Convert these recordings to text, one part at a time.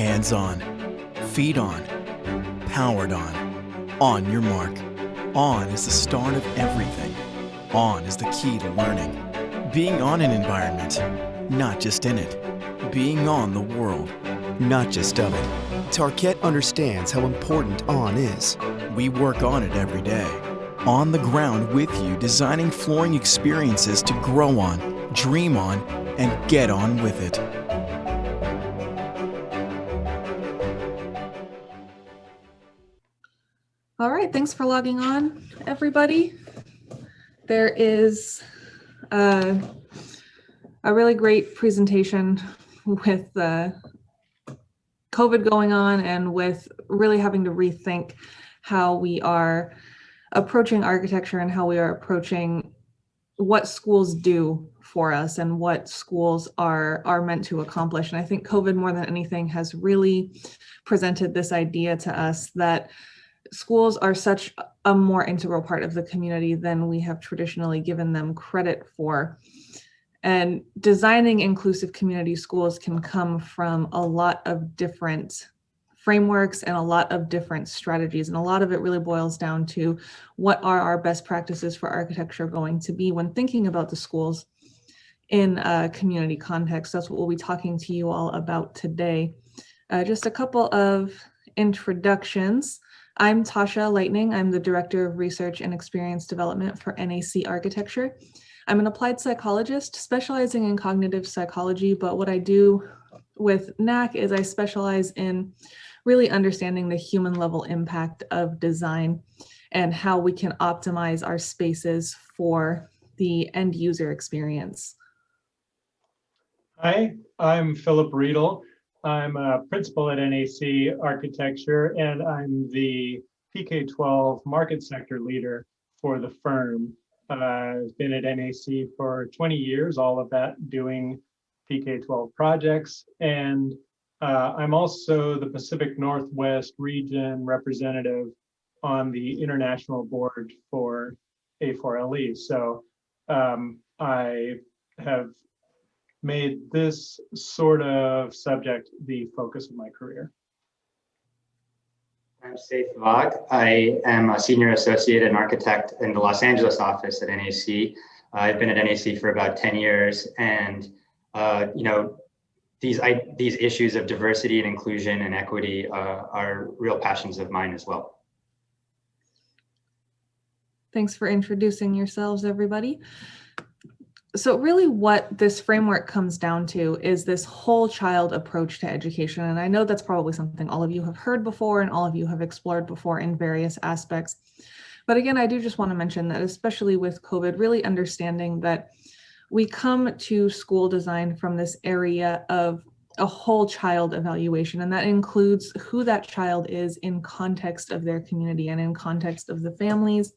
Hands on, feet on, powered on your mark. On is the start of everything. On is the key to learning. Being on an environment, not just in it. Being on the world, not just of it. Tarquette understands how important On is. We work on it every day. On the ground with you, designing flooring experiences to grow on, dream on, and get on with it. All right, thanks for logging on, everybody. There is a really great presentation with COVID going on and with really having to rethink how we are approaching architecture and how we are approaching what schools do for us and what schools are meant to accomplish. And I think COVID more than anything has really presented this idea to us that schools are such a more integral part of the community than we have traditionally given them credit for. And designing inclusive community schools can come from a lot of different frameworks and a lot of different strategies. And a lot of it really boils down to what are our best practices for architecture going to be when thinking about the schools in a community context. That's what we'll be talking to you all about today. Just a couple of introductions. I'm Tasha Lightning. I'm the Director of Research and Experience Development for NAC Architecture. I'm an applied psychologist specializing in cognitive psychology, but what I do with NAC is I specialize in really understanding the human level impact of design and how we can optimize our spaces for the end user experience. Hi, I'm Philip Riedel. I'm a principal at NAC Architecture, and I'm the PK-12 market sector leader for the firm. I've been at NAC for 20 years, all of that doing PK-12 projects. And I'm also the Pacific Northwest region representative on the international board for A4LE. So I have made this sort of subject the focus of my career. I'm Saif Vag. I am a senior associate and architect in the Los Angeles office at NAC. I've been at NAC for about 10 years, and these issues of diversity and inclusion and equity are real passions of mine as well. Thanks for introducing yourselves, everybody. So really what this framework comes down to is this whole child approach to education. And I know that's probably something all of you have heard before and all of you have explored before in various aspects. But again, I do just want to mention that especially with COVID, really understanding that we come to school design from this area of a whole child evaluation, and that includes who that child is in context of their community and in context of the families,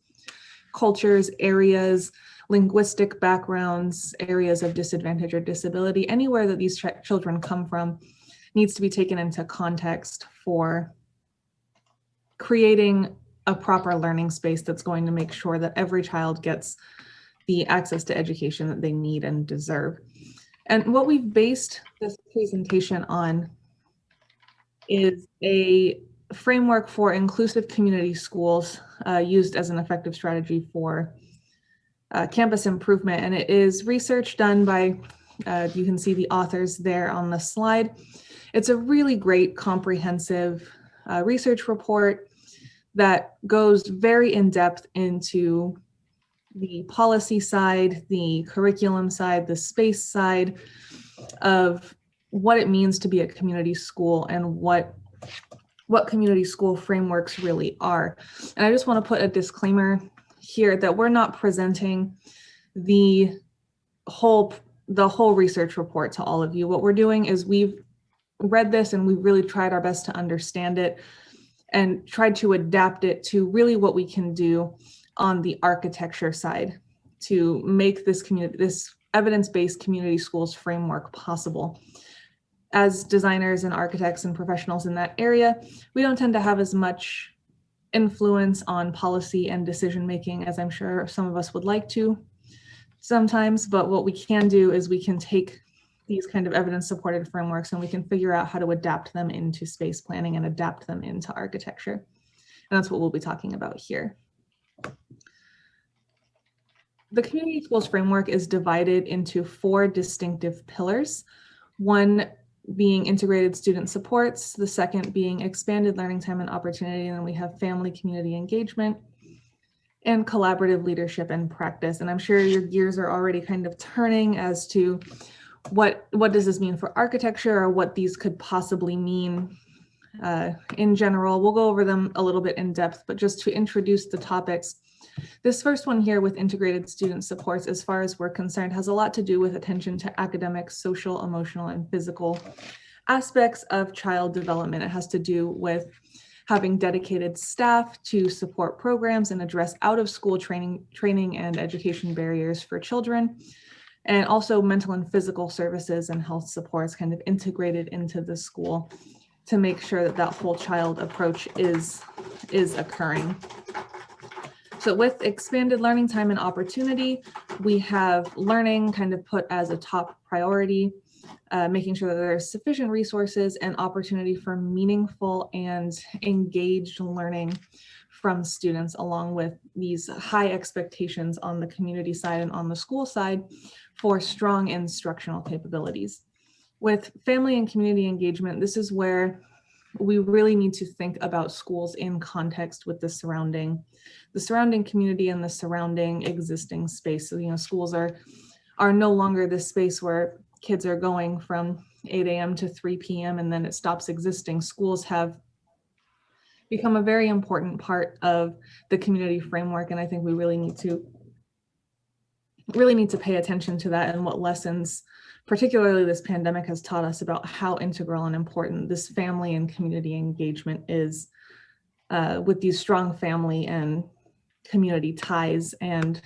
cultures, areas, linguistic backgrounds, areas of disadvantage or disability, anywhere that these children come from needs to be taken into context for creating a proper learning space that's going to make sure that every child gets the access to education that they need and deserve. And what we've based this presentation on is a framework for inclusive community schools used as an effective strategy for campus improvement. And it is research done by, you can see the authors there on the slide. It's a really great comprehensive research report that goes very in depth into the policy side, the curriculum side, the space side of what it means to be a community school and what community school frameworks really are. And I just want to put a disclaimer here that we're not presenting the whole research report to all of you. What we're doing is we've read this and we've really tried our best to understand it and tried to adapt it to really what we can do on the architecture side to make this evidence-based community schools framework possible. As designers and architects and professionals in that area, we don't tend to have as much influence on policy and decision making as I'm sure some of us would like to sometimes, but what we can do is we can take these kind of evidence-supported frameworks, and we can figure out how to adapt them into space planning and adapt them into architecture. And that's what we'll be talking about here. The community schools framework is divided into 4 distinctive pillars. One being integrated student supports, the second being expanded learning time and opportunity, and then we have family community engagement and collaborative leadership and practice. And I'm sure your gears are already kind of turning as to what does this mean for architecture, or what these could possibly mean in general. We'll go over them a little bit in depth, but just to introduce the topics, this first one here with integrated student supports, as far as we're concerned, has a lot to do with attention to academic, social, emotional, and physical aspects of child development. It has to do with having dedicated staff to support programs and address out of school training and education barriers for children, and also mental and physical services and health supports kind of integrated into the school to make sure that that whole child approach is occurring. So with expanded learning time and opportunity, we have learning kind of put as a top priority, making sure that there's sufficient resources and opportunity for meaningful and engaged learning from students, along with these high expectations on the community side and on the school side for strong instructional capabilities. With family and community engagement, this is where we really need to think about schools in context with the surrounding community and the surrounding existing space. So, you know, schools are no longer this space where kids are going from 8 a.m. to 3 p.m. and then it stops existing. Schools have become a very important part of the community framework, and I think we really need to pay attention to that and what lessons, particularly this pandemic, has taught us about how integral and important this family and community engagement is, with these strong family and community ties and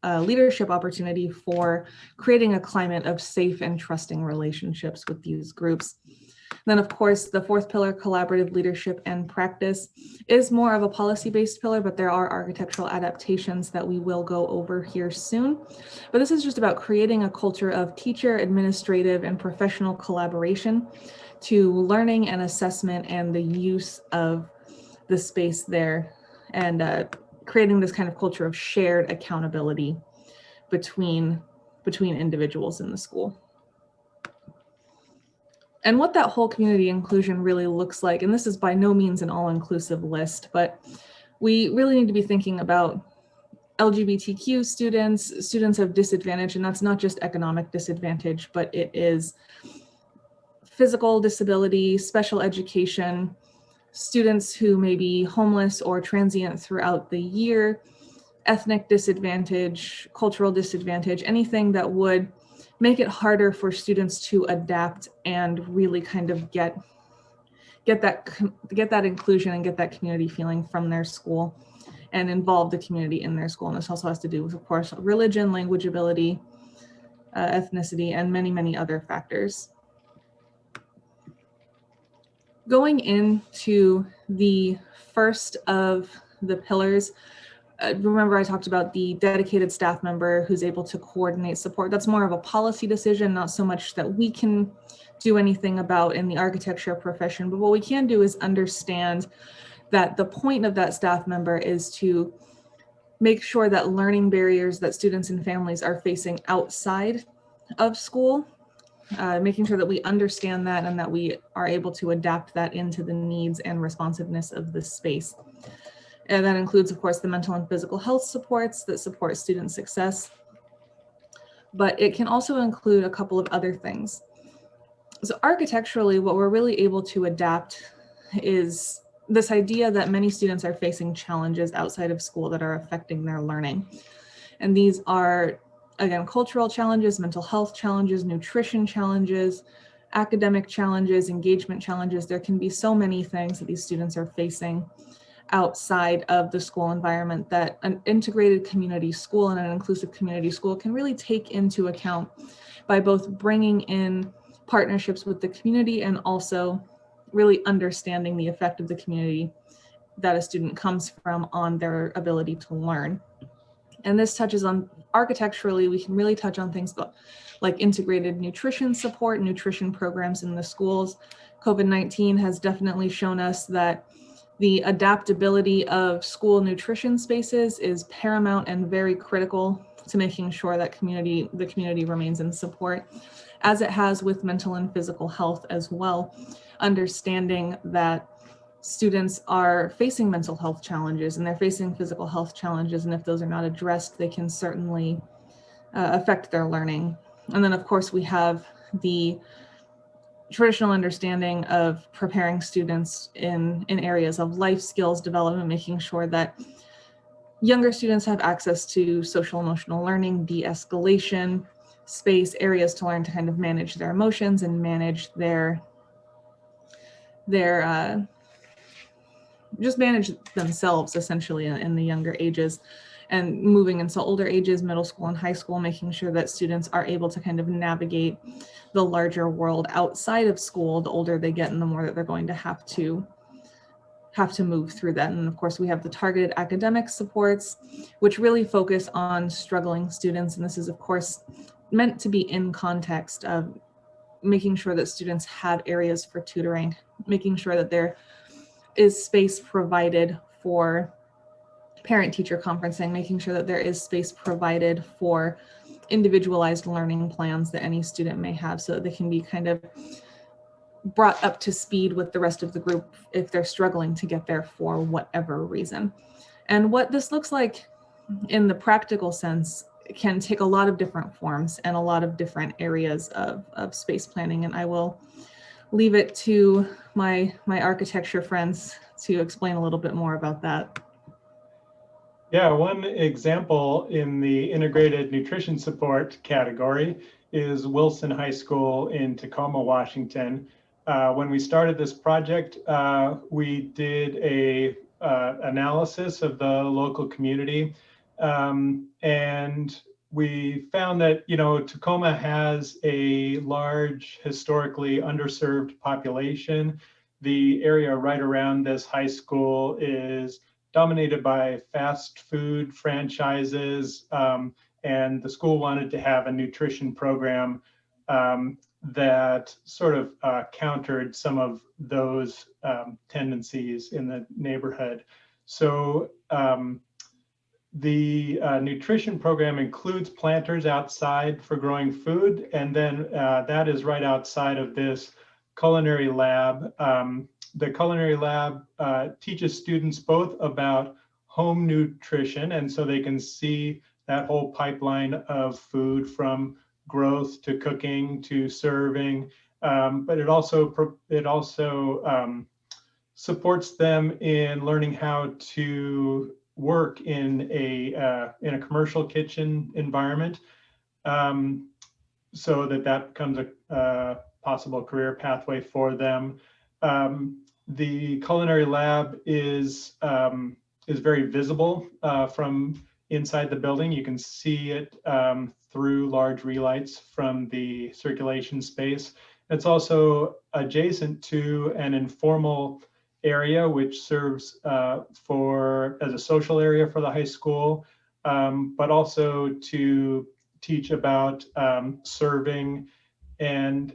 leadership opportunity for creating a climate of safe and trusting relationships with these groups. Then, of course, the 4th pillar, collaborative leadership and practice, is more of a policy-based pillar, but there are architectural adaptations that we will go over here soon. But this is just about creating a culture of teacher, administrative, and professional collaboration to learning and assessment and the use of the space there, and creating this kind of culture of shared accountability between individuals in the school. And what that whole community inclusion really looks like, and this is by no means an all-inclusive list, but we really need to be thinking about LGBTQ students of disadvantage, and that's not just economic disadvantage, but it is physical disability, special education, students who may be homeless or transient throughout the year, ethnic disadvantage, cultural disadvantage, anything that would make it harder for students to adapt and really kind of get that inclusion and get that community feeling from their school and involve the community in their school. And this also has to do with, of course, religion, language ability, ethnicity, and many, many other factors. Going into the first of the pillars, remember I talked about the dedicated staff member who's able to coordinate support. That's more of a policy decision, not so much that we can do anything about in the architecture profession, but what we can do is understand that the point of that staff member is to make sure that learning barriers that students and families are facing outside of school, making sure that we understand that and that we are able to adapt that into the needs and responsiveness of the space. And that includes, of course, the mental and physical health supports that support student success. But it can also include a couple of other things. So architecturally, what we're really able to adapt is this idea that many students are facing challenges outside of school that are affecting their learning. And these are, again, cultural challenges, mental health challenges, nutrition challenges, academic challenges, engagement challenges. There can be so many things that these students are facing outside of the school environment that an integrated community school and an inclusive community school can really take into account by both bringing in partnerships with the community and also really understanding the effect of the community that a student comes from on their ability to learn. And this touches on, architecturally, we can really touch on things like integrated nutrition support, nutrition programs in the schools. COVID-19 has definitely shown us that the adaptability of school nutrition spaces is paramount and very critical to making sure that the community remains in support, as it has with mental and physical health as well. Understanding that students are facing mental health challenges and they're facing physical health challenges, and if those are not addressed, they can certainly affect their learning. And then of course we have the traditional understanding of preparing students in areas of life skills development, making sure that younger students have access to social emotional learning, de-escalation space, areas to learn to kind of manage their emotions and manage their just manage themselves essentially in the younger ages. And moving into older ages, middle school and high school, making sure that students are able to kind of navigate the larger world outside of school. The older they get and the more that they're going to have to move through that. And of course, we have the targeted academic supports, which really focus on struggling students. And this is, of course, meant to be in context of making sure that students have areas for tutoring, making sure that there is space provided for parent-teacher conferencing, making sure that there is space provided for individualized learning plans that any student may have, so that they can be kind of brought up to speed with the rest of the group if they're struggling to get there for whatever reason. And what this looks like in the practical sense can take a lot of different forms and a lot of different areas of space planning. And I will leave it to my architecture friends to explain a little bit more about that. Yeah, one example in the integrated nutrition support category is Wilson High School in Tacoma, Washington. When we started this project, we did a analysis of the local community, and we found that, you know, Tacoma has a large, historically underserved population. The area right around this high school is dominated by fast food franchises, and the school wanted to have a nutrition program that sort of countered some of those tendencies in the neighborhood. So the nutrition program includes planters outside for growing food, and then that is right outside of this culinary lab. The culinary lab teaches students both about home nutrition, and so they can see that whole pipeline of food from growth to cooking to serving, but it also supports them in learning how to work in a commercial kitchen environment, so that becomes a possible career pathway for them. The culinary lab is very visible from inside the building. You can see it through large relights from the circulation space. It's also adjacent to an informal area which serves as a social area for the high school, but also to teach about serving and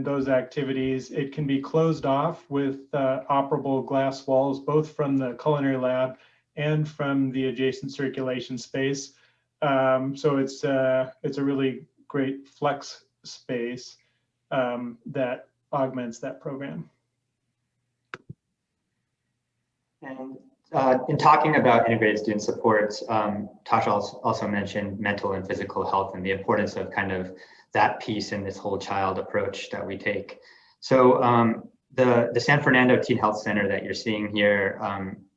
those activities. It can be closed off with operable glass walls, both from the culinary lab and from the adjacent circulation space. So it's a really great flex space that augments that program. And in talking about integrated student supports, Tasha also mentioned mental and physical health and the importance of kind of that piece in this whole child approach that we take. So the San Fernando Teen Health Center that you're seeing here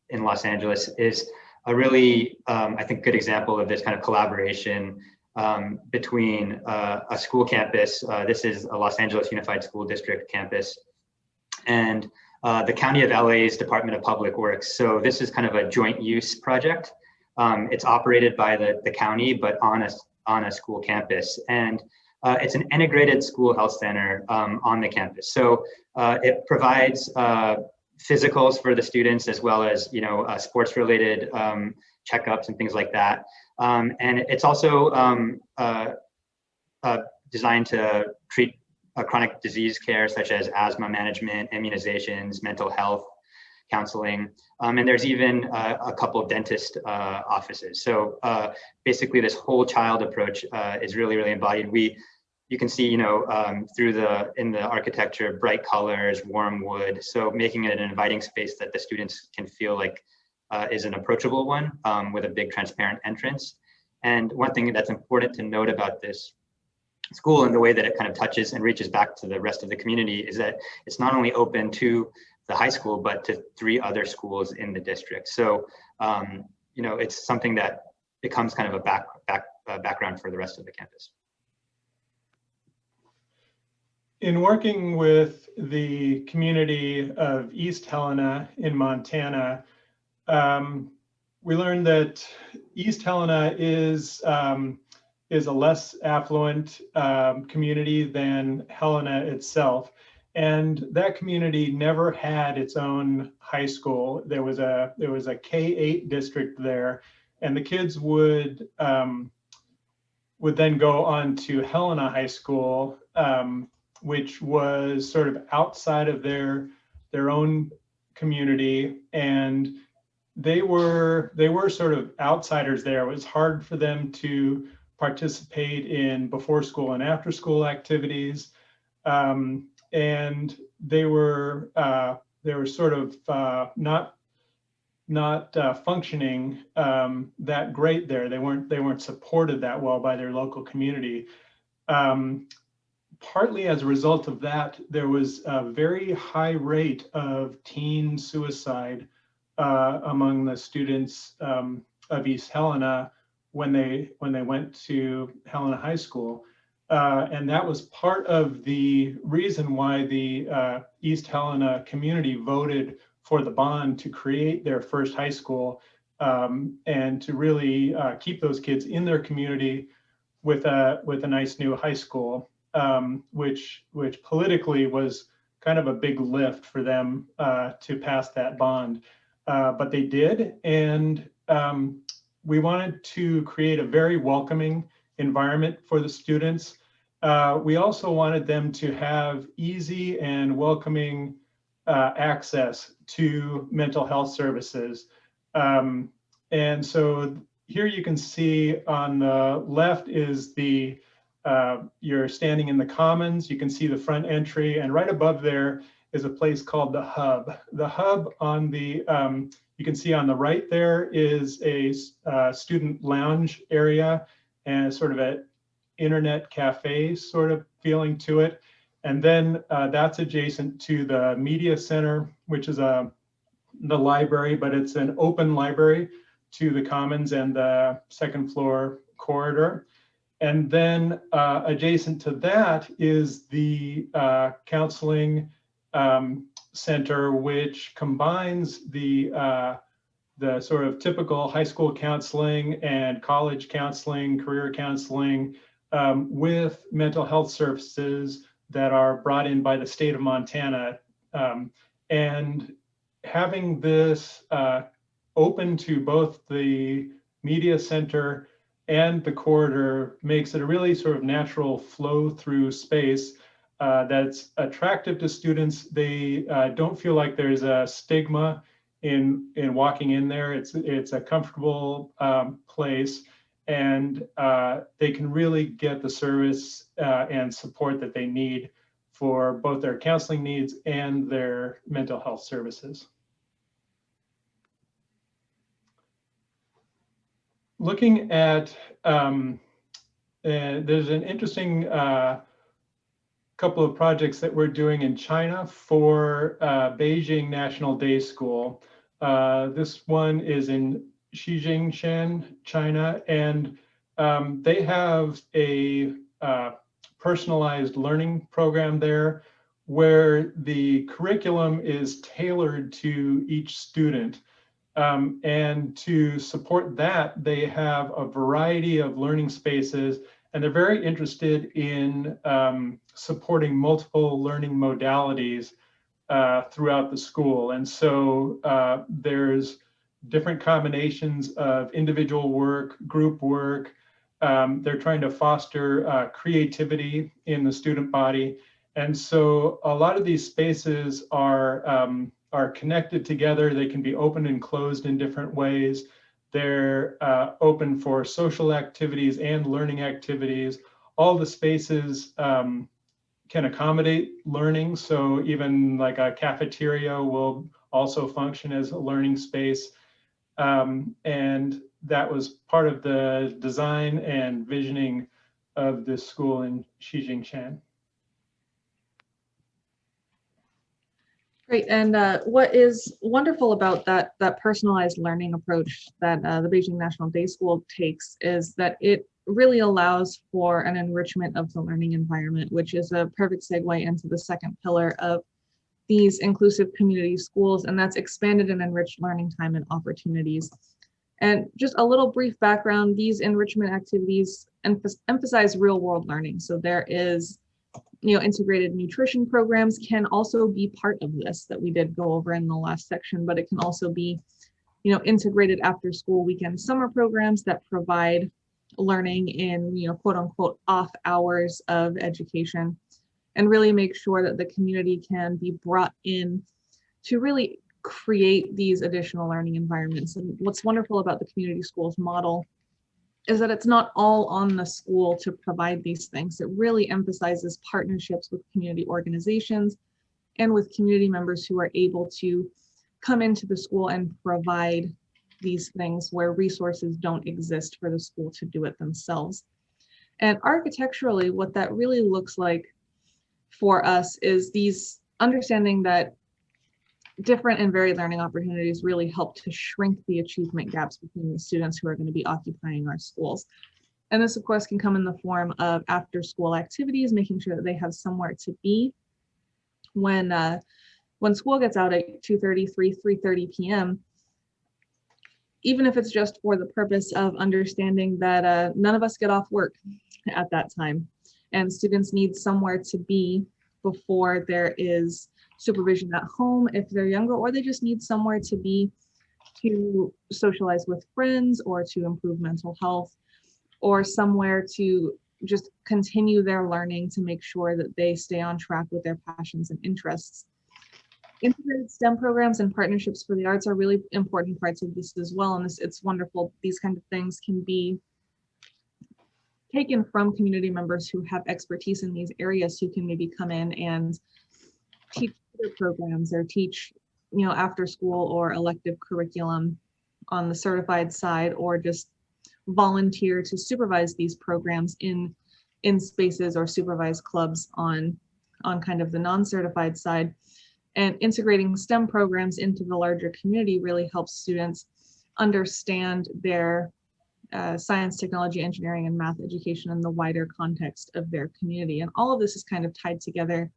in Los Angeles is a really, I think, good example of this kind of collaboration between a school campus. This is a Los Angeles Unified School District campus, and the County of LA's Department of Public Works. So this is kind of a joint use project. It's operated by the county, but on a school campus. And it's an integrated school health center on the campus. So it provides physicals for the students, as well as sports related checkups and things like that. And it's also designed to treat chronic disease care such as asthma management, immunizations, mental health counseling, and there's even a couple of dentist offices. So basically, this whole child approach is really embodied. You can see, in the architecture, bright colors, warm wood. So making it an inviting space that the students can feel like is an approachable one with a big transparent entrance. And one thing that's important to note about this school and the way that it kind of touches and reaches back to the rest of the community is that it's not only open to the high school, but to 3 other schools in the district. So, it's something that becomes kind of a background for the rest of the campus. In working with the community of East Helena in Montana, we learned that East Helena is a less affluent community than Helena itself. And that community never had its own high school. There was a K-8 district there, and the kids would then go on to Helena High School, which was sort of outside of their own community, and they were sort of outsiders there. It was hard for them to participate in before school and after school activities. And they were sort of not functioning that great there. They weren't supported that well by their local community. Partly as a result of that, there was a very high rate of teen suicide among the students of East Helena when they went to Helena High School. And that was part of the reason why the East Helena community voted for the bond to create their first high school and to really keep those kids in their community with a nice new high school, which politically was kind of a big lift for them to pass that bond. But they did, and we wanted to create a very welcoming environment for the students. We also wanted them to have easy and welcoming access to mental health services. And so here you can see on the left is you're standing in the Commons. You can see the front entry, and right above there is a place called the Hub. The Hub on the, you can see on the right there is a student lounge area and sort of an internet cafe sort of feeling to it. And then that's adjacent to the media center, which is the library, but it's an open library to the Commons and the second floor corridor. And then adjacent to that is the counseling center, which combines the sort of typical high school counseling and college counseling, career counseling with mental health services that are brought in by the state of Montana. And having this open to both the media center and the corridor makes it a really sort of natural flow through space that's attractive to students. They don't feel like there's a stigma in walking in there. It's a comfortable place, and they can really get the service and support that they need for both their counseling needs and their mental health services. Looking at, there's an interesting couple of projects that we're doing in China for Beijing National Day School. This one is in Shijingshan, China, and they have a personalized learning program there where the curriculum is tailored to each student. And to support that, they have a variety of learning spaces, and they're very interested in supporting multiple learning modalities throughout the school. And so there's different combinations of individual work, group work. They're trying to foster creativity in the student body. And so a lot of these spaces are connected together. They can be open and closed in different ways. They're open for social activities and learning activities. All the spaces can accommodate learning. So even like a cafeteria will also function as a learning space. And that was part of the design and visioning of this school in Xijingchan. Great. And what is wonderful about that personalized learning approach that the Beijing National Day School takes is that it really allows for an enrichment of the learning environment, which is a perfect segue into the second pillar of these inclusive community schools, and that's expanded and enriched learning time and opportunities. And just a little brief background, these enrichment activities emphasize real world learning. So there is integrated nutrition programs can also be part of this that we did go over in the last section, but it can also be, integrated after school weekend summer programs that provide learning in, quote unquote, off hours of education, and really make sure that the community can be brought in to really create these additional learning environments. And what's wonderful about the community schools model is that it's not all on the school to provide these things. It really emphasizes partnerships with community organizations and with community members who are able to come into the school and provide these things where resources don't exist for the school to do it themselves. And architecturally, what that really looks like for us is these understanding that different and varied learning opportunities really help to shrink the achievement gaps between the students who are going to be occupying our schools. And this, of course, can come in the form of after-school activities, making sure that they have somewhere to be when school gets out at 2:30, 3:30 p.m., even if it's just for the purpose of understanding that none of us get off work at that time, and students need somewhere to be before there is supervision at home if they're younger, or they just need somewhere to be to socialize with friends or to improve mental health, or somewhere to just continue their learning to make sure that they stay on track with their passions and interests. Integrated STEM programs and partnerships for the arts are really important parts of this as well. And it's wonderful. These kind of things can be taken from community members who have expertise in these areas, who can maybe come in and teach their programs or teach, after school or elective curriculum on the certified side, or just volunteer to supervise these programs in spaces or supervise clubs on kind of the non-certified side. And integrating STEM programs into the larger community really helps students understand their science, technology, engineering, and math education in the wider context of their community. And all of this is kind of tied together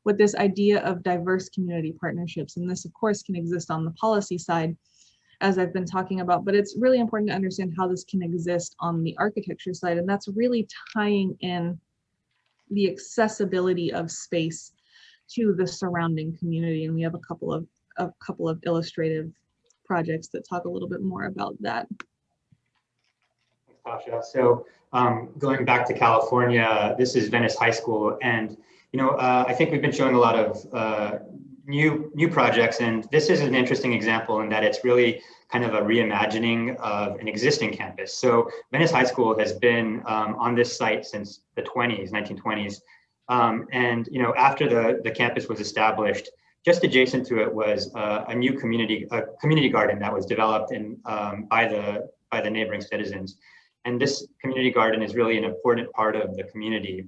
with this idea of diverse community partnerships. And this, of course, can exist on the policy side, as I've been talking about, but it's really important to understand how this can exist on the architecture side. And that's really tying in the accessibility of space to the surrounding community. And we have a couple of illustrative projects that talk a little bit more about that. Thanks, Tasha. So going back to California, this is Venice High School, and I think we've been showing a lot of new projects, and this is an interesting example in that it's really kind of a reimagining of an existing campus. So Venice High School has been on this site since the 1920s. And after the campus was established, just adjacent to it was a new community garden that was developed by the neighboring citizens. And this community garden is really an important part of the community.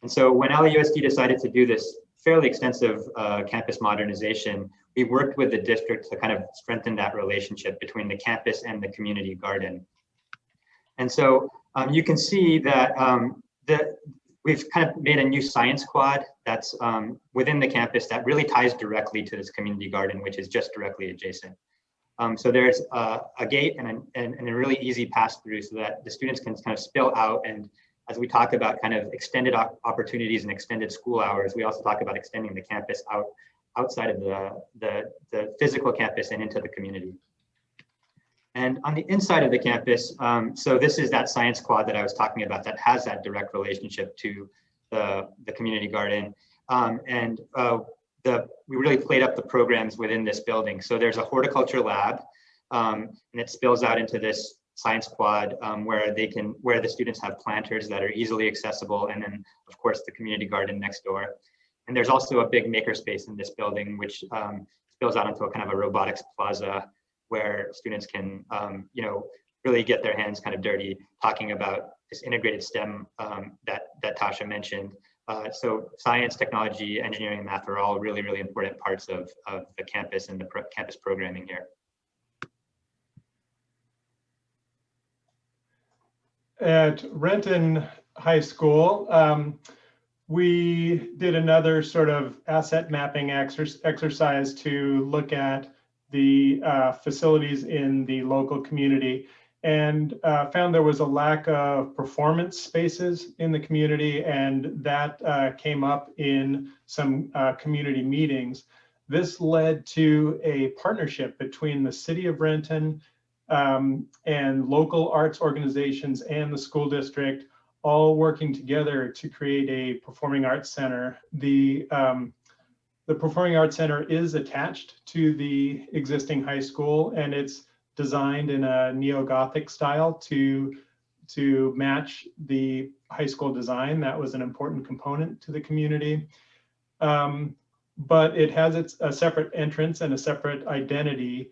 And so when LAUSD decided to do this fairly extensive campus modernization, we worked with the district to kind of strengthen that relationship between the campus and the community garden. And so you can see that we've kind of made a new science quad that's within the campus that really ties directly to this community garden, which is just directly adjacent. So there's a gate and a really easy pass through so that the students can kind of spill out. And as we talk about kind of extended opportunities and extended school hours, we also talk about extending the campus outside of the physical campus and into the community. And on the inside of the campus, so this is that science quad that I was talking about that has that direct relationship to the community garden. We really played up the programs within this building. So there's a horticulture lab, and it spills out into this science quad where the students have planters that are easily accessible, and then of course the community garden next door. And there's also a big makerspace in this building, which spills out into a kind of a robotics plaza where students can, really get their hands kind of dirty talking about this integrated STEM that Tasha mentioned. So science, technology, engineering, and math are all really, really important parts of the campus and the campus programming here. At Renton High School, we did another sort of asset mapping exercise to look at the facilities in the local community, and found there was a lack of performance spaces in the community, and that came up in some community meetings. This led to a partnership between the City of Renton and local arts organizations and the school district, all working together to create a performing arts center. The Performing Arts Center is attached to the existing high school, and it's designed in a neo-Gothic style to match the high school design. That was an important component to the community. But it has a separate entrance and a separate identity.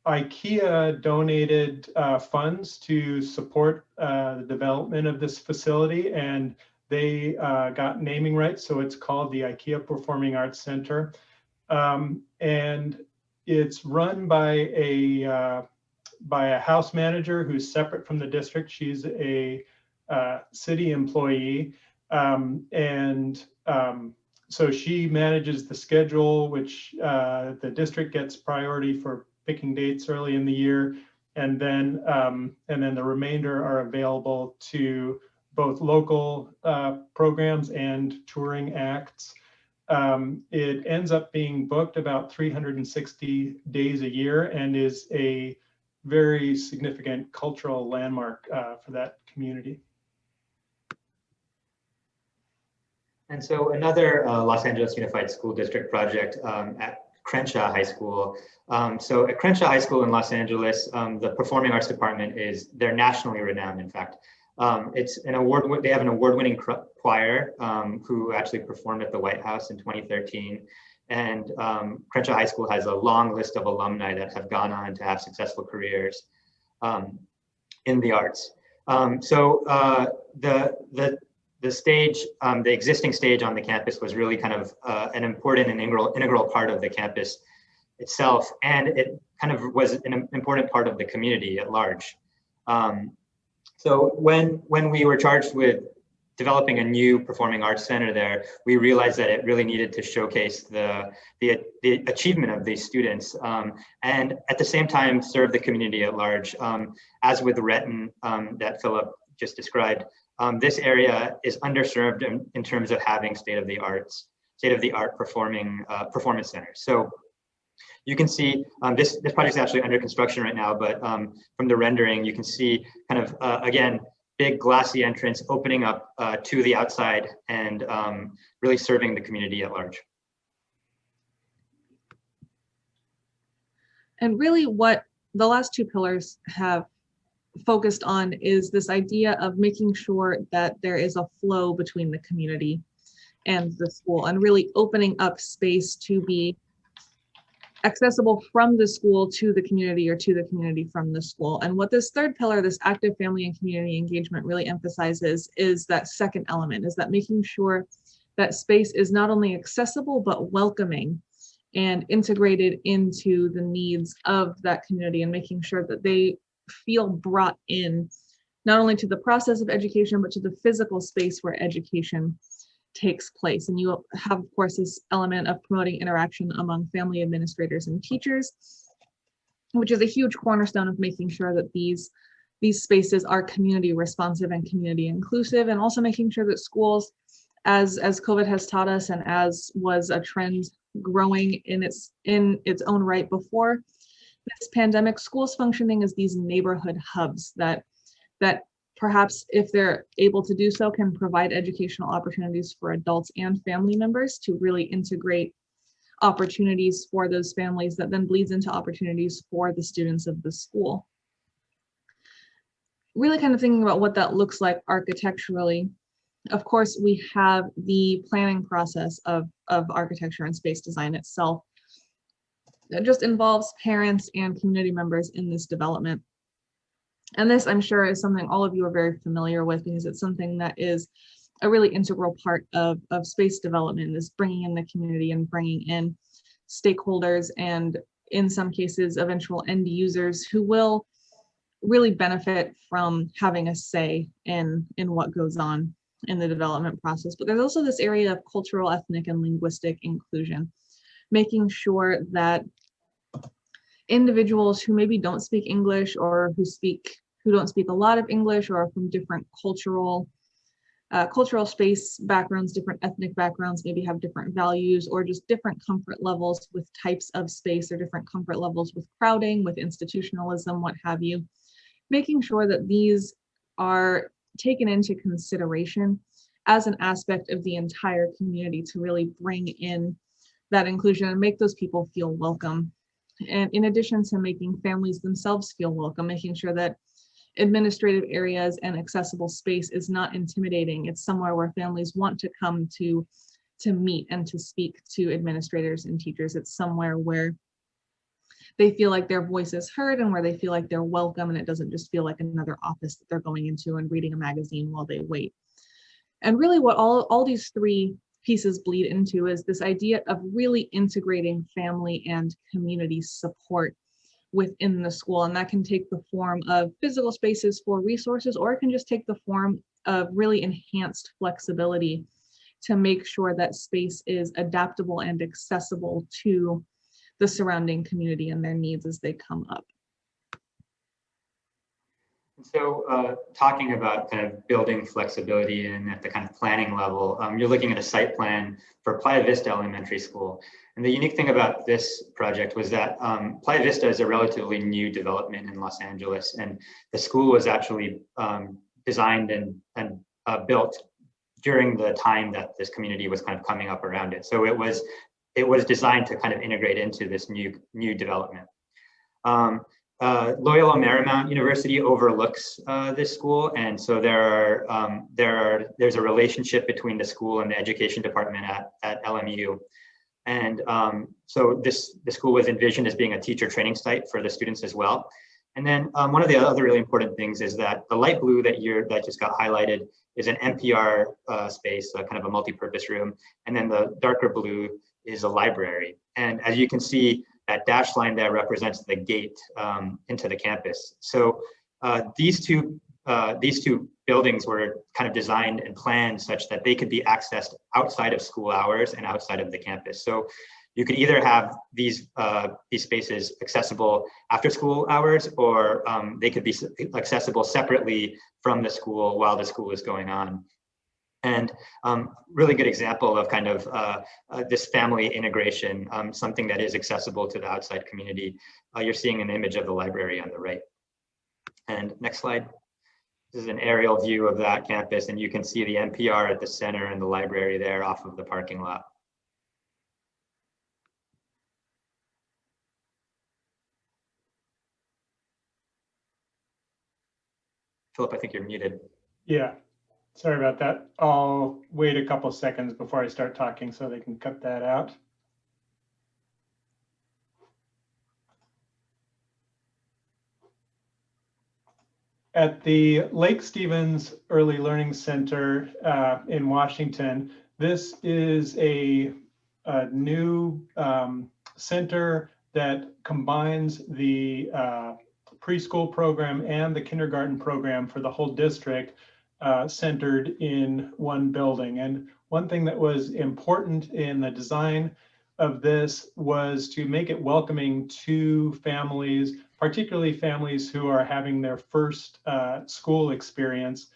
IKEA donated funds to support the development of this facility, and they got naming rights, so it's called the IKEA Performing Arts Center. And it's run by a house manager who's separate from the district. She's a city employee. So she manages the schedule, which the district gets priority for picking dates early in the year. And then the remainder are available to both local programs and touring acts. It ends up being booked about 360 days a year and is a very significant cultural landmark for that community. And so another Los Angeles Unified School District project at Crenshaw High School. So at Crenshaw High School in Los Angeles, the Performing Arts Department they're nationally renowned, in fact. They have an award-winning choir who actually performed at the White House in 2013. And Crenshaw High School has a long list of alumni that have gone on to have successful careers in the arts. The stage, the existing stage on the campus was really kind of an important and integral part of the campus itself. And it kind of was an important part of the community at large. So when we were charged with developing a new performing arts center there, we realized that it really needed to showcase the achievement of these students and at the same time serve the community at large. As with Renton that Philip just described, this area is underserved in terms of having state-of-the-art performance centers. So you can see this project is actually under construction right now, but from the rendering, you can see kind of, again, big glassy entrance opening up to the outside and really serving the community at large. And really what the last two pillars have focused on is this idea of making sure that there is a flow between the community and the school, and really opening up space to be accessible from the school to the community, or to the community from the school. And what this third pillar, this active family and community engagement, really emphasizes is that second element, is that making sure that space is not only accessible, but welcoming and integrated into the needs of that community, and making sure that they feel brought in, not only to the process of education, but to the physical space where education takes place. And you have, of course, this element of promoting interaction among family administrators and teachers, which is a huge cornerstone of making sure that these spaces are community responsive and community inclusive, and also making sure that schools, as COVID has taught us, and as was a trend growing in its own right before, this pandemic, schools functioning as these neighborhood hubs that perhaps, if they're able to do so, can provide educational opportunities for adults and family members to really integrate opportunities for those families that then bleeds into opportunities for the students of the school. Really kind of thinking about what that looks like architecturally. Of course, we have the planning process of architecture and space design itself. That just involves parents and community members in this development. And this, I'm sure, is something all of you are very familiar with, because it's something that is a really integral part of space development, is bringing in the community and bringing in stakeholders, and in some cases, eventual end users who will really benefit from having a say in what goes on in the development process. But there's also this area of cultural, ethnic, and linguistic inclusion, making sure that individuals who maybe don't speak English, or who don't speak a lot of English, or are from different cultural space backgrounds, different ethnic backgrounds, maybe have different values, or just different comfort levels with types of space, or different comfort levels with crowding, with institutionalism, what have you. Making sure that these are taken into consideration as an aspect of the entire community to really bring in that inclusion and make those people feel welcome. And in addition to making families themselves feel welcome, making sure that administrative areas and accessible space is not intimidating. It's somewhere where families want to come to meet and to speak to administrators and teachers. It's somewhere where they feel like their voice is heard, and where they feel like they're welcome, and it doesn't just feel like another office that they're going into and reading a magazine while they wait. And really what all these three pieces bleed into is this idea of really integrating family and community support within the school. And that can take the form of physical spaces for resources, or it can just take the form of really enhanced flexibility to make sure that space is adaptable and accessible to the surrounding community and their needs as they come up. So talking about kind of building flexibility and at the kind of planning level, you're looking at a site plan for Playa Vista Elementary School. And the unique thing about this project was that Playa Vista is a relatively new development in Los Angeles, and the school was actually designed and built during the time that this community was kind of coming up around it. So it was designed to kind of integrate into this new development. Loyola Marymount University overlooks this school, and so there's a relationship between the school and the education department at LMU. And so the school was envisioned as being a teacher training site for the students as well. And then one of the other really important things is that the light blue that just got highlighted is an NPR space, kind of a multi-purpose room, and then the darker blue is a library. And as you can see, that dashed line there represents the gate into the campus. So these two buildings were kind of designed and planned such that they could be accessed outside of school hours and outside of the campus. So you could either have these spaces accessible after school hours, or they could be accessible separately from the school while the school is going on. And really good example of kind of this family integration, something that is accessible to the outside community. You're seeing an image of the library on the right. And next slide. This is an aerial view of that campus, and you can see the NPR at the center and the library there off of the parking lot. Philip, I think you're muted. Yeah, sorry about that. I'll wait a couple seconds before I start talking so they can cut that out. At the Lake Stevens Early Learning Center in Washington, this is a new center that combines the preschool program and the kindergarten program for the whole district, centered in one building. And one thing that was important in the design of this was to make it welcoming to families, particularly families who are having their first school experience,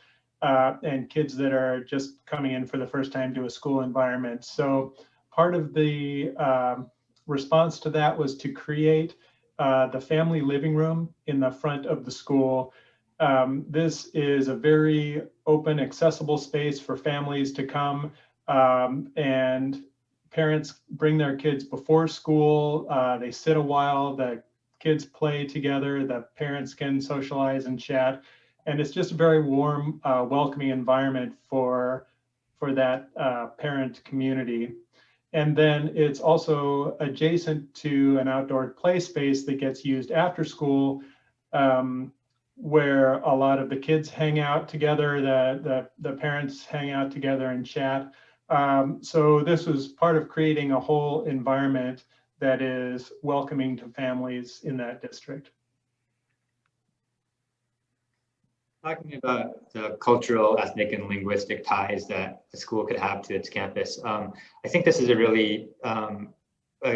and kids that are just coming in for the first time to a school environment. So part of the response to that was to create the family living room in the front of the school. This is a very open, accessible space for families to come, and parents bring their kids before school. They sit a while, the kids play together, the parents can socialize and chat. And it's just a very warm, welcoming environment for that parent community. And then it's also adjacent to an outdoor play space that gets used after school, where a lot of the kids hang out together, the parents hang out together and chat. So this was part of creating a whole environment that is welcoming to families in that district. Talking about the cultural, ethnic, and linguistic ties that the school could have to its campus, I think this is a really a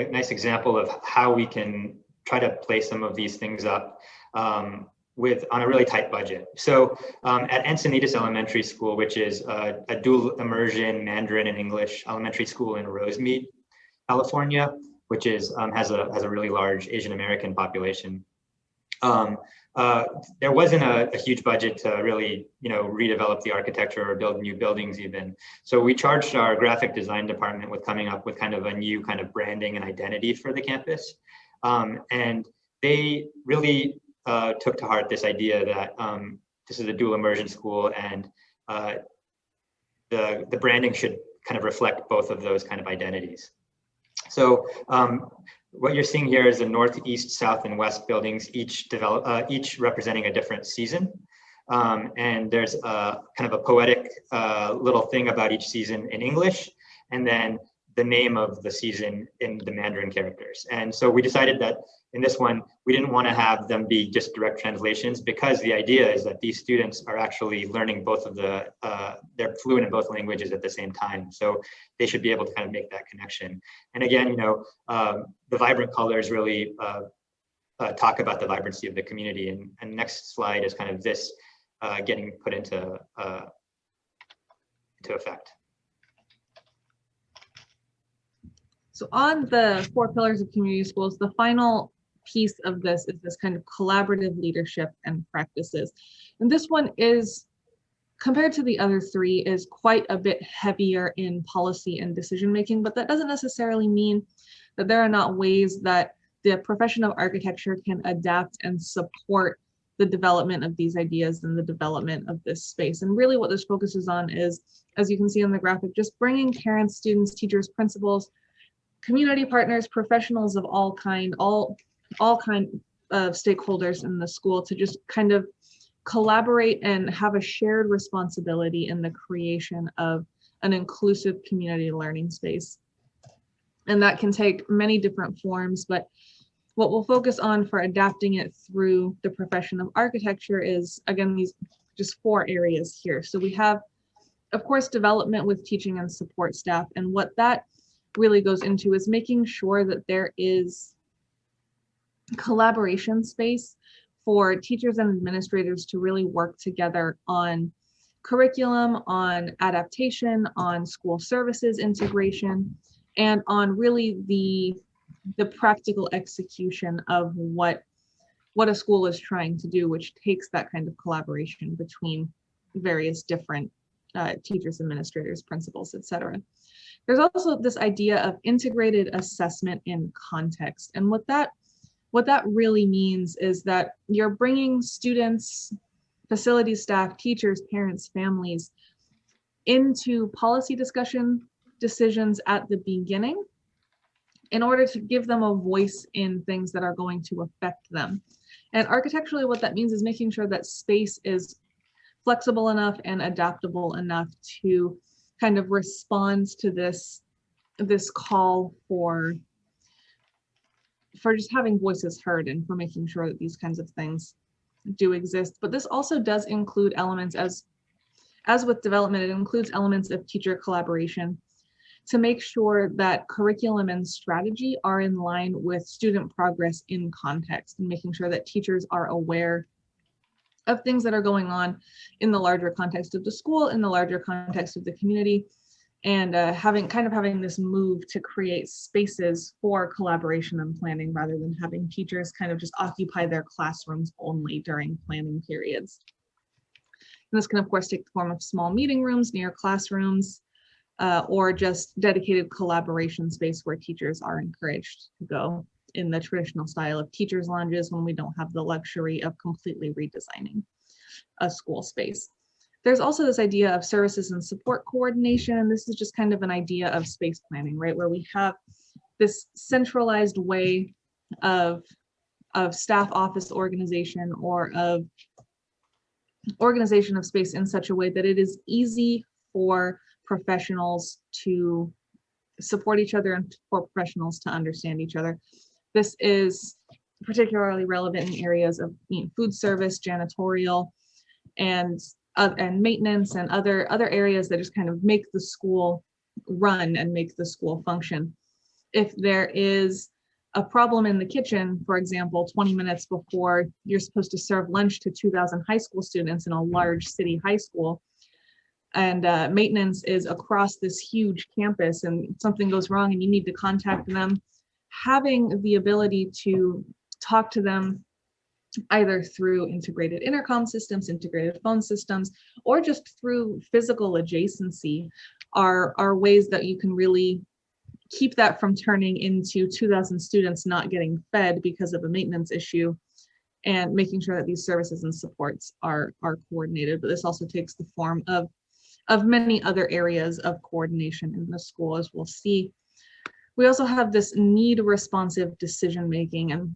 nice example of how we can try to play some of these things up on a really tight budget. So at Encinitas Elementary School, which is a dual immersion Mandarin and English elementary school in Rosemead, California, which is has a really large Asian American population. There wasn't a huge budget to really, redevelop the architecture or build new buildings even. So we charged our graphic design department with coming up with kind of a new kind of branding and identity for the campus. And they really took to heart this idea that this is a dual immersion school, and the branding should kind of reflect both of those kind of identities. So what you're seeing here is the north, east, south, and west buildings, each representing a different season. And there's a kind of a poetic little thing about each season in English, and then the name of the season in the Mandarin characters. And so we decided that in this one, we didn't want to have them be just direct translations, because the idea is that these students are actually learning both of they're fluent in both languages at the same time. So they should be able to kind of make that connection. And again, the vibrant colors really talk about the vibrancy of the community. And next slide is kind of this getting put into effect. So on the 4 pillars of community schools, the final piece of this is this kind of collaborative leadership and practices. And this one is, compared to the other 3, is quite a bit heavier in policy and decision making, but that doesn't necessarily mean that there are not ways that the profession of architecture can adapt and support the development of these ideas and the development of this space. And really what this focuses on is, as you can see on the graphic, just bringing parents, students, teachers, principals, community partners, professionals of all kind of stakeholders in the school to just kind of collaborate and have a shared responsibility in the creation of an inclusive community learning space. And that can take many different forms, but what we'll focus on for adapting it through the profession of architecture is, again, these just 4 areas here. So we have, of course, development with teaching and support staff, and what that really goes into is making sure that there is collaboration space for teachers and administrators to really work together on curriculum, on adaptation, on school services integration, and on really the practical execution of what a school is trying to do, which takes that kind of collaboration between various different teachers, administrators, principals, etc. There's also this idea of integrated assessment in context. And what that really means is that you're bringing students, facility staff, teachers, parents, families into policy discussion decisions at the beginning in order to give them a voice in things that are going to affect them. And architecturally, what that means is making sure that space is flexible enough and adaptable enough to kind of responds to this call for just having voices heard and for making sure that these kinds of things do exist. But this also does include elements, as with development, it includes elements of teacher collaboration to make sure that curriculum and strategy are in line with student progress in context, and making sure that teachers are aware of things that are going on in the larger context of the school, in the larger context of the community, and having this move to create spaces for collaboration and planning rather than having teachers kind of just occupy their classrooms only during planning periods. And this can of course take the form of small meeting rooms near classrooms, or just dedicated collaboration space where teachers are encouraged to go in the traditional style of teachers' lounges when we don't have the luxury of completely redesigning a school space. There's also this idea of services and support coordination, and this is just kind of an idea of space planning, right? Where we have this centralized way of staff office organization or of organization of space in such a way that it is easy for professionals to support each other and for professionals to understand each other. This is particularly relevant in areas of food service, janitorial, and maintenance, and other areas that just kind of make the school run and make the school function. If there is a problem in the kitchen, for example, 20 minutes before you're supposed to serve lunch to 2,000 high school students in a large city high school, and maintenance is across this huge campus and something goes wrong and you need to contact them, having the ability to talk to them either through integrated intercom systems, integrated phone systems, or just through physical adjacency are ways that you can really keep that from turning into 2,000 students not getting fed because of a maintenance issue, and making sure that these services and supports are coordinated. But this also takes the form of many other areas of coordination in the school, as we'll see. We also have this need responsive decision making, and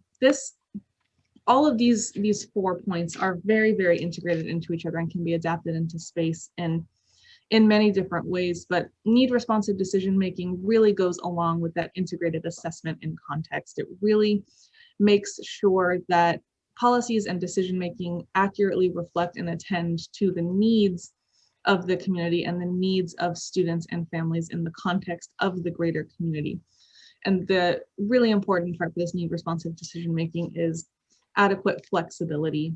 all of these 4 points are very, very integrated into each other and can be adapted into space in many different ways. But need responsive decision making really goes along with that integrated assessment in context. It really makes sure that policies and decision making accurately reflect and attend to the needs of the community and the needs of students and families in the context of the greater community. And the really important part for this need responsive decision making is adequate flexibility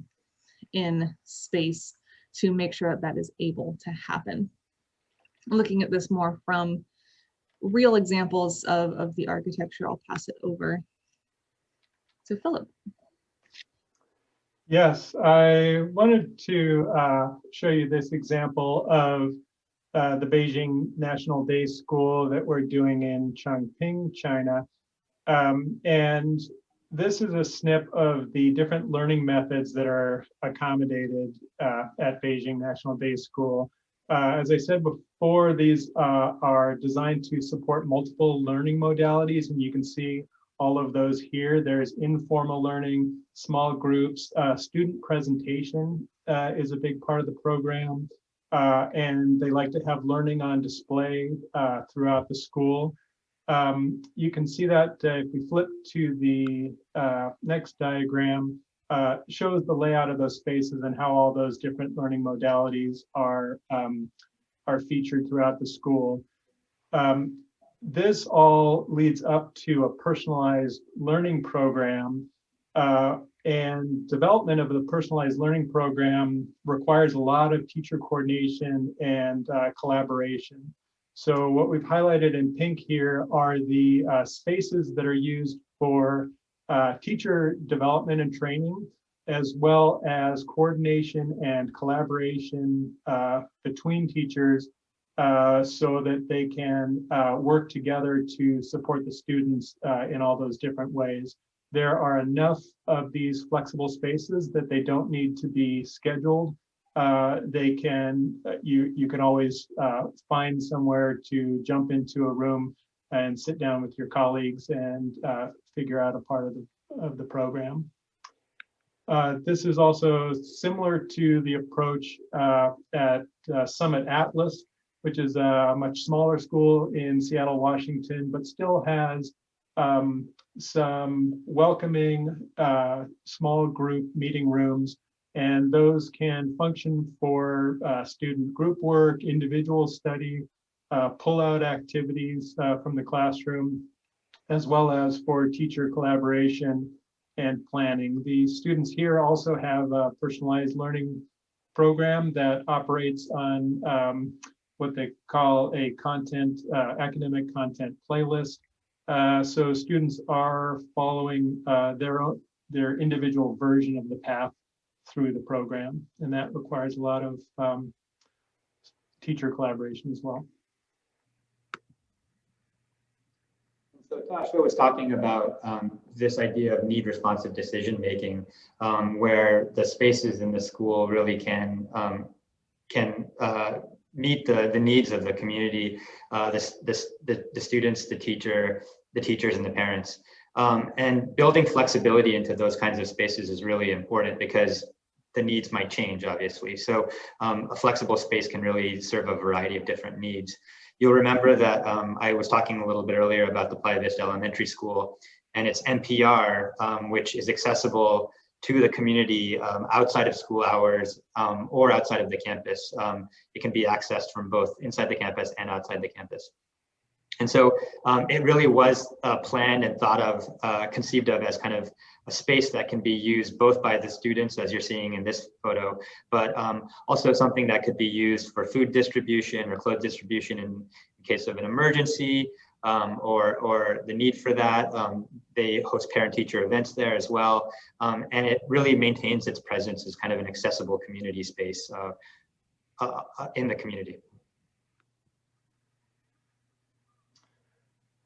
in space to make sure that is able to happen. Looking at this more from real examples of the architecture, I'll pass it over to Philip. Yes, I wanted to show you this example of the Beijing National Day School that we're doing in Chongqing, China. And this is a snip of the different learning methods that are accommodated at Beijing National Day School. As I said before, these are designed to support multiple learning modalities, and you can see all of those here. There's informal learning, small groups, student presentation is a big part of the program, and they like to have learning on display throughout the school. You can see that if we flip to the next diagram, shows the layout of those spaces and how all those different learning modalities are featured throughout the school. This all leads up to a personalized learning program, and development of the personalized learning program requires a lot of teacher coordination and collaboration. So what we've highlighted in pink here are the spaces that are used for teacher development and training, as well as coordination and collaboration between teachers so that they can work together to support the students in all those different ways. There are enough of these flexible spaces that they don't need to be scheduled. You can always find somewhere to jump into a room and sit down with your colleagues and figure out a part of the program. This is also similar to the approach at Summit Atlas, which is a much smaller school in Seattle, Washington, but still has some welcoming small group meeting rooms, and those can function for student group work, individual study, pull-out activities from the classroom, as well as for teacher collaboration and planning. The students here also have a personalized learning program that operates on what they call a academic content playlist. So students are following their individual version of the path through the program, and that requires a lot of teacher collaboration as well. So Tasha was talking about this idea of need responsive decision making, where the spaces in the school really can meet the needs of the community, the students, the teachers, and the parents. And building flexibility into those kinds of spaces is really important because the needs might change, obviously. So a flexible space can really serve a variety of different needs. You'll remember that I was talking a little bit earlier about the Playa Vista Elementary School and its NPR, which is accessible to the community outside of school hours or outside of the campus. It can be accessed from both inside the campus and outside the campus. And so it really was planned and thought of, conceived of as kind of a space that can be used both by the students, as you're seeing in this photo, but also something that could be used for food distribution or clothes distribution in case of an emergency or the need for that. They host parent-teacher events there as well. And it really maintains its presence as kind of an accessible community space in the community.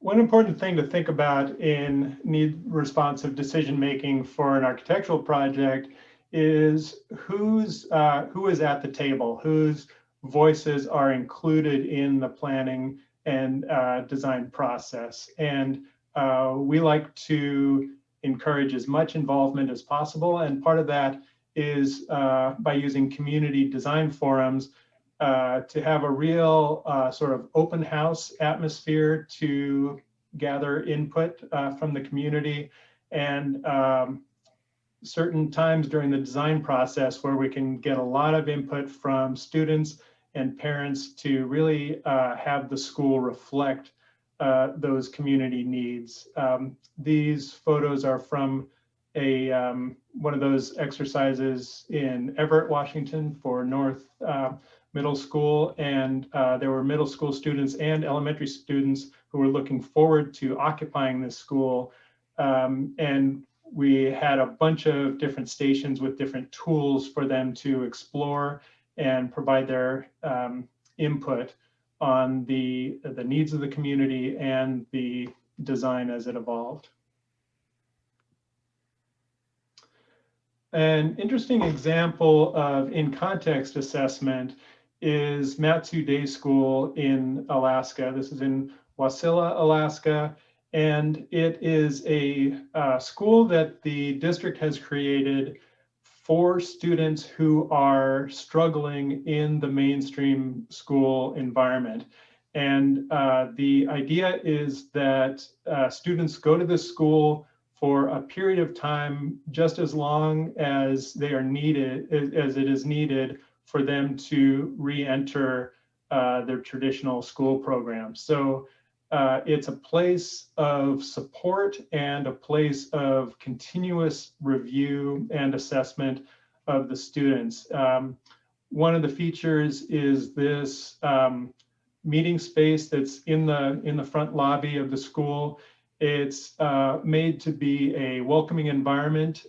One important thing to think about in need responsive decision making for an architectural project is who is at the table, whose voices are included in the planning and design process. And we like to encourage as much involvement as possible. And part of that is by using community design forums to have a real sort of open house atmosphere to gather input from the community, and certain times during the design process where we can get a lot of input from students and parents to really have the school reflect those community needs. These photos are from one of those exercises in Everett, Washington for North Middle School, and there were middle school students and elementary students who were looking forward to occupying this school. And we had a bunch of different stations with different tools for them to explore and provide their input on the needs of the community and the design as it evolved. An interesting example of in-context assessment is Matsu Day School in Alaska. This is in Wasilla, Alaska, and it is a school that the district has created for students who are struggling in the mainstream school environment. And the idea is that students go to this school for a period of time just as long as they are needed, as it is needed for them to re-enter their traditional school program. So it's a place of support and a place of continuous review and assessment of the students. One of the features is this meeting space that's in the front lobby of the school. It's made to be a welcoming environment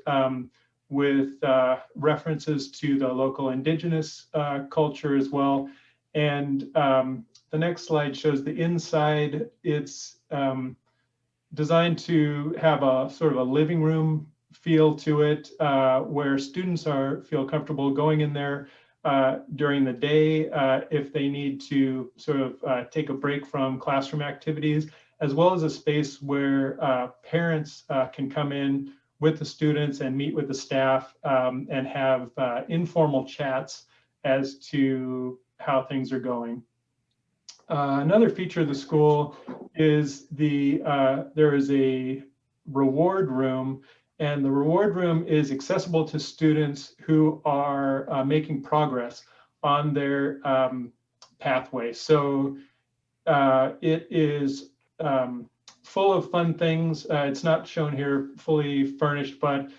with references to the local indigenous culture as well. And the next slide shows the inside. It's designed to have a sort of a living room feel to it, where students feel comfortable going in there during the day if they need to sort of take a break from classroom activities, as well as a space where parents can come in with the students and meet with the staff and have informal chats as to how things are going. Another feature of the school is there is a reward room, and the reward room is accessible to students who are making progress on their pathway. So it is full of fun things. It's not shown here fully furnished, but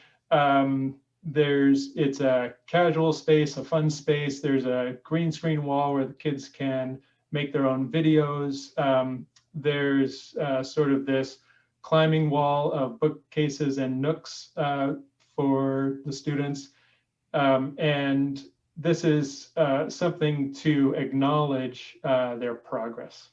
it's a casual space, a fun space. There's a green screen wall where the kids can make their own videos. There's sort of this climbing wall of bookcases and nooks for the students. And this is something to acknowledge their progress.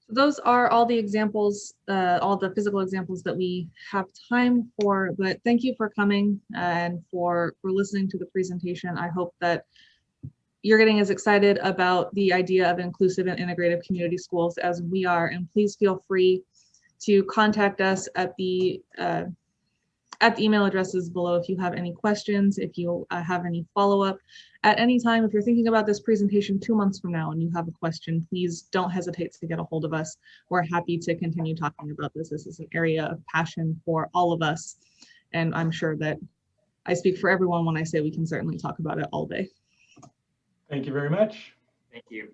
Those are all the examples, all the physical examples that we have time for, but thank you for coming and for listening to the presentation. I hope that you're getting as excited about the idea of inclusive and integrative community schools as we are, and please feel free to contact us at the email addresses below if you have any questions, if you have any follow-up at any time. If you're thinking about this presentation 2 months from now and you have a question, please don't hesitate to get a hold of us. We're happy to continue talking about this. This is an area of passion for all of us, and I'm sure that I speak for everyone when I say we can certainly talk about it all day. Thank you very much. Thank you.